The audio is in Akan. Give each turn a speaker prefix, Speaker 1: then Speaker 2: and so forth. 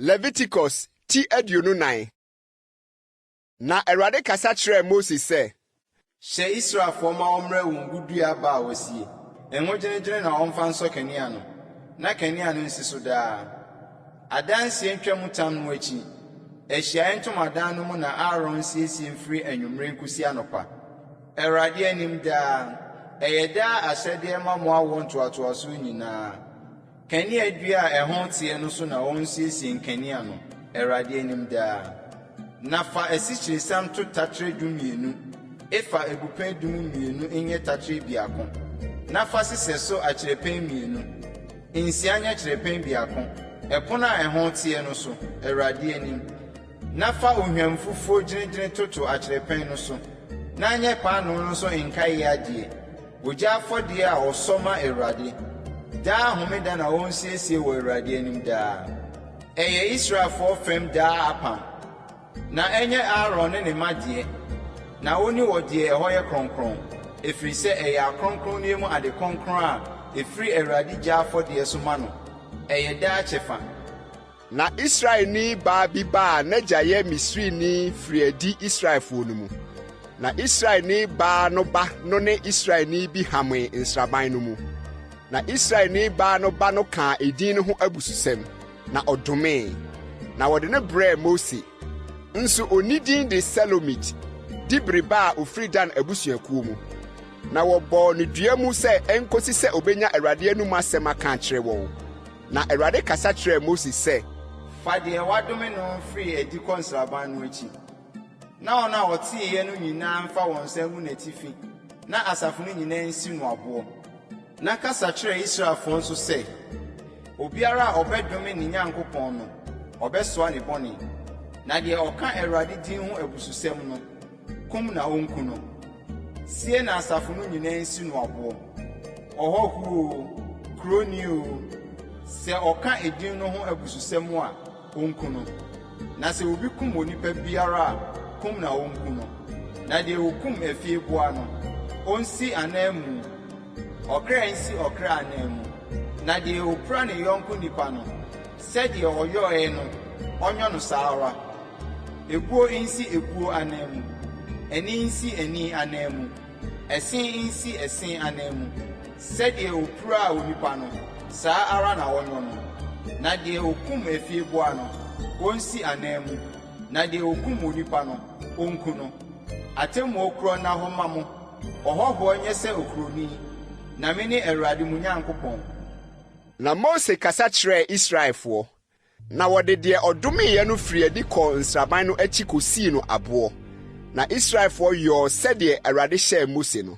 Speaker 1: Leviticus ti aduonu 9. Na Awurade kasa kyerɛ Moses sɛ,
Speaker 2: Hyɛ Israelfo ma ɔmmrɛ wɔn gudua ba a wɔsie. Ɛho gyinagyina na ɔmfa nsɔ Akanea no. Na Akanea no nsi so daa. Adansie ntwamutam no akyi. Ahyiaeɛ ntomadan no mu na Aaron siesie mfiri anwummere nkosi anɔpa. Awurade anim daa. Ɛyɛ daa ahyɛdeɛ ma mo awo ntoatoaso nyinaa. Kanea dua a ɛho teɛ no so na ɔnsiesie nkanea no. Awurade anim daa. Na fa asikyiresiam to takyere 12. Efa egupen 12 nyɛ takyere biako. Na fa sisɛ so akyerɛpɛn 2. Nsia nyɛ kyerɛpɛn biako. Ɛpono a ɛho teɛ no so. Awurade anim. Na fa ohwam fufuo gyinagyina toto akyerɛpɛn no so. Na nyɛ paano no so nkae adeɛ. Ogya afɔdeɛ a ɔsɔma Awurade. Daa homeda na ɔnsiesie wɔ Awurade anim daa. Ɛyɛ Israelfo fam daa apam. Na ɛnyɛ Aaron ne mma deɛ. Na oni wɔ deɛ ɛhɔ yɛ kronkron. Ɛfiri sɛ ɛyɛ akronkron ne mu ade kronkron a ɛfiri Awurade gya afɔdeɛ so ma no. Ɛyɛ daa kyɛfa.
Speaker 1: Na Israelni baa bi baa n'agya yɛ Misrini firi adi Israelfo no mu. Na Israelni baa no ba no ne Israelni bi hamee nsraban no mu. Na Israelni baa no ba no kaa edin no ho abususɛm, na ɔdomee. Na wɔde ne brɛɛ Mose. Nso onidin de Selomit, Dibri ba a ofiri Dan abusuakuo mu. Na wɔbɔɔ ne dua mu sɛ ɛnkosi sɛ obenya Awurade anum asɛm aka akyerɛ wɔn. Na Awurade kasa kyerɛɛ Mose sɛ,
Speaker 2: fa deɛ wadome no firi adi kɔ nsraban no akyi. Na ɔno a ɔteeɛ no nyinaa mfa wɔn nsa ngu n'atifi, na asafo no nyinaa nsi no aboɔ. Na kasa kyerɛ Israelfo nso sɛ, obiara a ɔbɛdome ne Nyankopɔn no, ɔbɛsoa ne bɔne. Na deɛ ɔka Awurade din ho abususɛm no, kum na onku no. Sie na asafo no nyinaa nsi no aboɔ. Ɔhɔho o, kuroni o, sɛ ɔka edin no ho abususɛm a, onku no. Na sɛ obi kum onipa biara a, kum na onku no. Na deɛ okum afieboa no, onsi anaamu. Ɔkra nsi ɔkra anaamu. Na deɛ opura ne yɔnko nipa no, sɛdeɛ ɔyɔe no, ɔnyɔ no saa ara. Ekuo nsi ekuo anaamu. Ani nsi ani anaamu. Ɛsen nsi ɛsen anaamu. Sɛdeɛ opura onipa no, saa ara na ɔnyɔ no. Na deɛ okum afieboa no, onsi anaamu. Na deɛ okum onipa no, onku no. Atemmuo korɔ na hɔ ma mo. Ɔhɔhoɔ nyɛ sɛ okuroni. Na me ne Awurade mu Nyankopɔn.
Speaker 1: Na Mose kasa kyerɛɛ Israelfoɔ. Na wɔde deɛ ɔdomeeɛ no firi adi kɔɔ nsraban no akyi kosii no aboɔ. Na Israelfoɔ yɔɔ sɛdeɛ Awurade hyɛɛ Mose no.